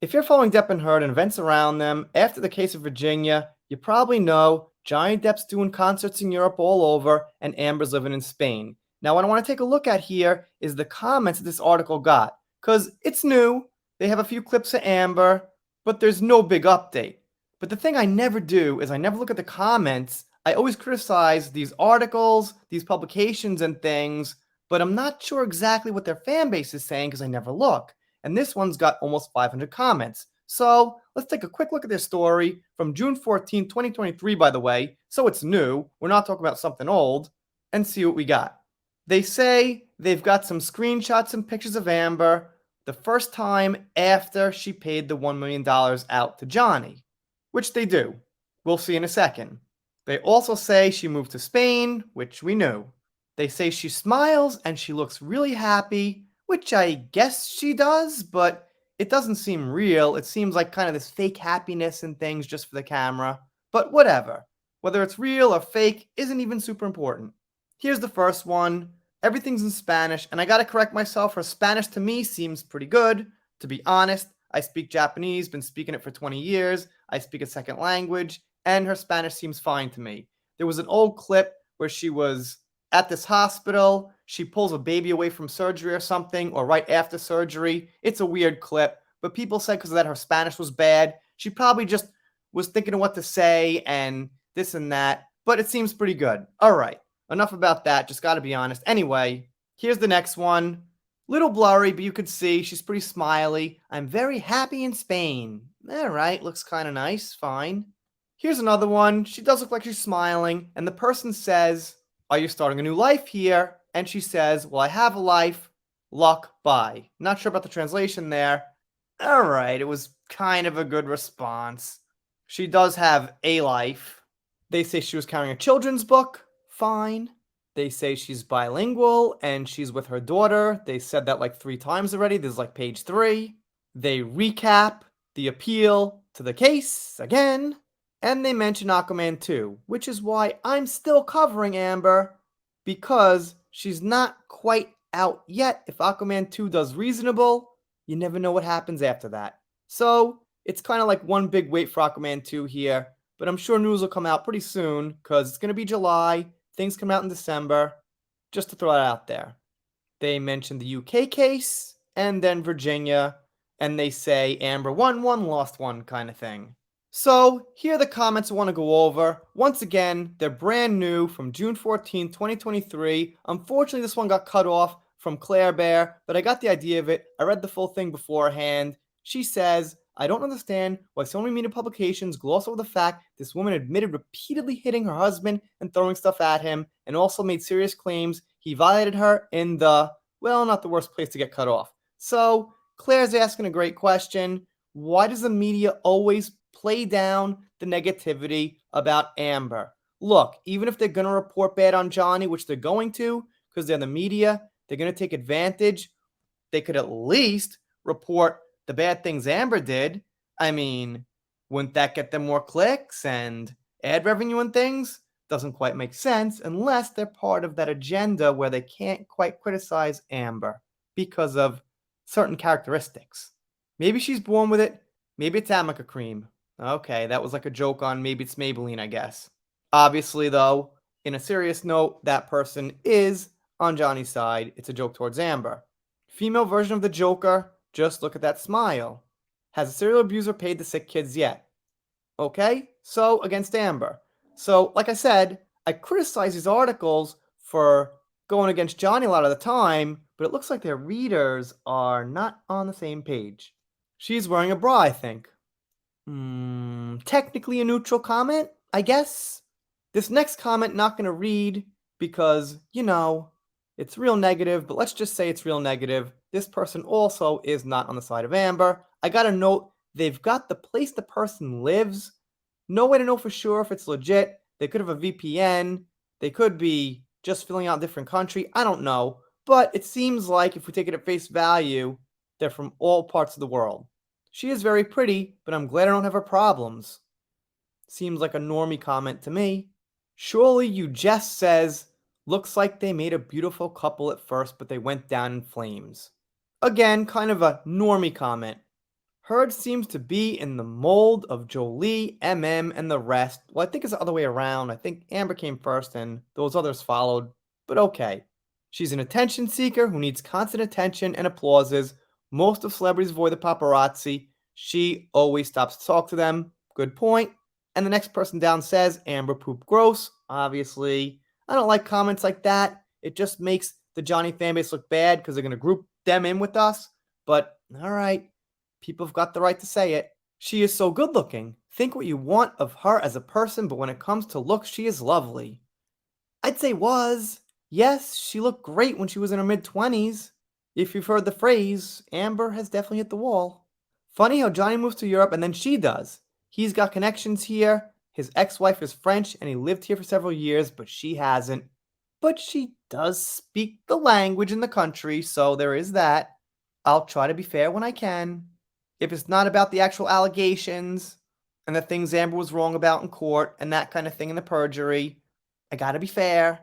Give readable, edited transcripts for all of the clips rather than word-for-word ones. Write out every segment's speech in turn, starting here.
If you're following Depp and Heard and events around them, after the case of Virginia, you probably know Johnny Depp's doing concerts in Europe all over and Amber's living in Spain. Now, what I want to take a look at here is the comments that this article got, because it's new. They have a few clips of Amber, but there's no big update. But the thing I never do is I never look at the comments. I always criticize these articles, these publications, and things, but I'm not sure exactly what their fan base is saying because I never look. And this one's got almost 500 comments. So let's take a quick look at their story from June 14, 2023, by the way, so it's new. We're not talking about something old, and see what we got. They say they've got some screenshots and pictures of Amber the first time after she paid the $1 million out to Johnny, which they do. We'll see in a second. They also say she moved to Spain, which we knew. They say she smiles and she looks really happy, which I guess she does, but it doesn't seem real. It seems like kind of this fake happiness and things just for the camera. But whatever. Whether it's real or fake isn't even super important. Here's the first one. Everything's in Spanish, and I gotta correct myself. Her Spanish to me seems pretty good. To be honest, I speak Japanese, been speaking it for 20 years. I speak a second language, and her Spanish seems fine to me. There was an old clip where she was at this hospital. She pulls a baby away from surgery or something, or right after surgery. It's a weird clip, but people said because of that her Spanish was bad. She probably just was thinking of what to say and this and that, but it seems pretty good. All right, enough about that. Just got to be honest. Anyway, here's the next one. Little blurry, but you could see she's pretty smiley. I'm very happy in Spain. All right, looks kind of nice. Fine. Here's another one. She does look like she's smiling, and the person says, "Are you starting a new life here?" And she says, "Well, I have a life. Luck, bye." Not sure about the translation there. All right, it was kind of a good response. She does have a life. They say she was carrying a children's book. Fine. They say she's bilingual and she's with her daughter. They said that like 3 times already. This is like page 3. They recap the appeal to the case again. And they mention Aquaman 2, which is why I'm still covering Amber, because she's not quite out yet. If Aquaman 2 does reasonable, you never know what happens after that. So it's kind of like one big wait for Aquaman 2 here, but I'm sure news will come out pretty soon because it's going to be July. Things come out in December. Just to throw that out there. They mention the UK case and then Virginia, and they say Amber won one, lost one kind of thing. So here are the comments I want to go over. Once again, they're brand new from June 14, 2023. Unfortunately, this one got cut off from Claire Bear, but I got the idea of it. I read the full thing beforehand. She says, "I don't understand why so many media publications gloss over the fact this woman admitted repeatedly hitting her husband and throwing stuff at him, and also made serious claims he violated her in the, well, not the worst place to get cut off." So Claire's asking a great question. Why does the media always play down the negativity about Amber? Look, even if they're going to report bad on Johnny, which they're going to, because they're the media, they're going to take advantage. They could at least report the bad things Amber did. I mean, wouldn't that get them more clicks and ad revenue and things? Doesn't quite make sense unless they're part of that agenda where they can't quite criticize Amber because of certain characteristics. Maybe she's born with it. Maybe it's Amica cream. Okay, that was like a joke on maybe it's Maybelline, I guess. Obviously, though, in a serious note, that person is on Johnny's side. It's a joke towards Amber. Female version of the Joker, just look at that smile. Has a serial abuser paid the sick kids yet? Okay, so against Amber. So, like I said, I criticize these articles for going against Johnny a lot of the time, but it looks like their readers are not on the same page. She's wearing a bra, I think. Technically a neutral comment, I guess. This next comment not going to read because, it's real negative, but let's just say it's real negative. This person also is not on the side of Amber. I got to note, they've got the place the person lives. No way to know for sure if it's legit. They could have a VPN. They could be just filling out a different country. I don't know. But it seems like if we take it at face value, they're from all parts of the world. She is very pretty, but I'm glad I don't have her problems. Seems like a normie comment to me. Surely you just says, looks like they made a beautiful couple at first, but they went down in flames. Again, kind of a normie comment. Hers seems to be in the mold of Jolie, MM, and the rest. Well, I think it's the other way around. I think Amber came first and those others followed. But okay. She's an attention seeker who needs constant attention and applauses. Most of celebrities avoid the paparazzi. She always stops to talk to them. Good point. And the next person down says, Amber poop gross. Obviously, I don't like comments like that. It just makes the Johnny fanbase look bad because they're going to group them in with us. But all right. People have got the right to say it. She is so good looking. Think what you want of her as a person, but when it comes to looks, she is lovely. I'd say was. Yes, she looked great when she was in her mid-20s. If you've heard the phrase, Amber has definitely hit the wall. Funny how Johnny moves to Europe and then she does. He's got connections here. His ex-wife is French and he lived here for several years, but she hasn't. But she does speak the language in the country, so there is that. I'll try to be fair when I can. If it's not about the actual allegations and the things Amber was wrong about in court and that kind of thing in the perjury, I gotta be fair.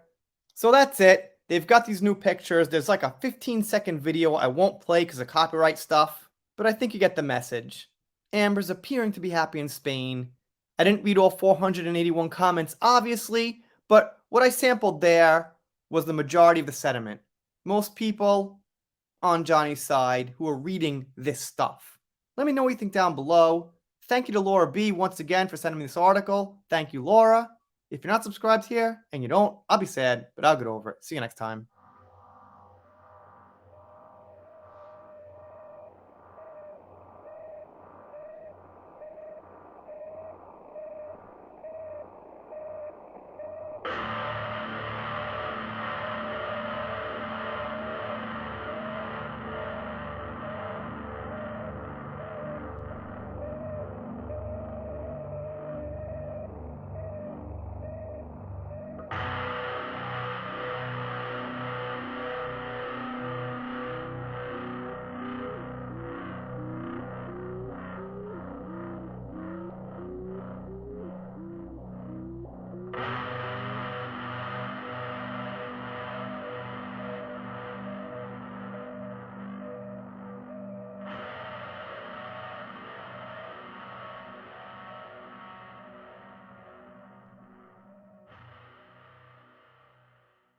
So that's it. They've got these new pictures. There's like a 15-second video I won't play because of copyright stuff, but I think you get the message. Amber's appearing to be happy in Spain. I didn't read all 481 comments, obviously, but what I sampled there was the majority of the sentiment. Most people on Johnny's side who are reading this stuff. Let me know what you think down below. Thank you to Laura B once again for sending me this article. Thank you, Laura. If you're not subscribed here and you don't, I'll be sad, but I'll get over it. See you next time.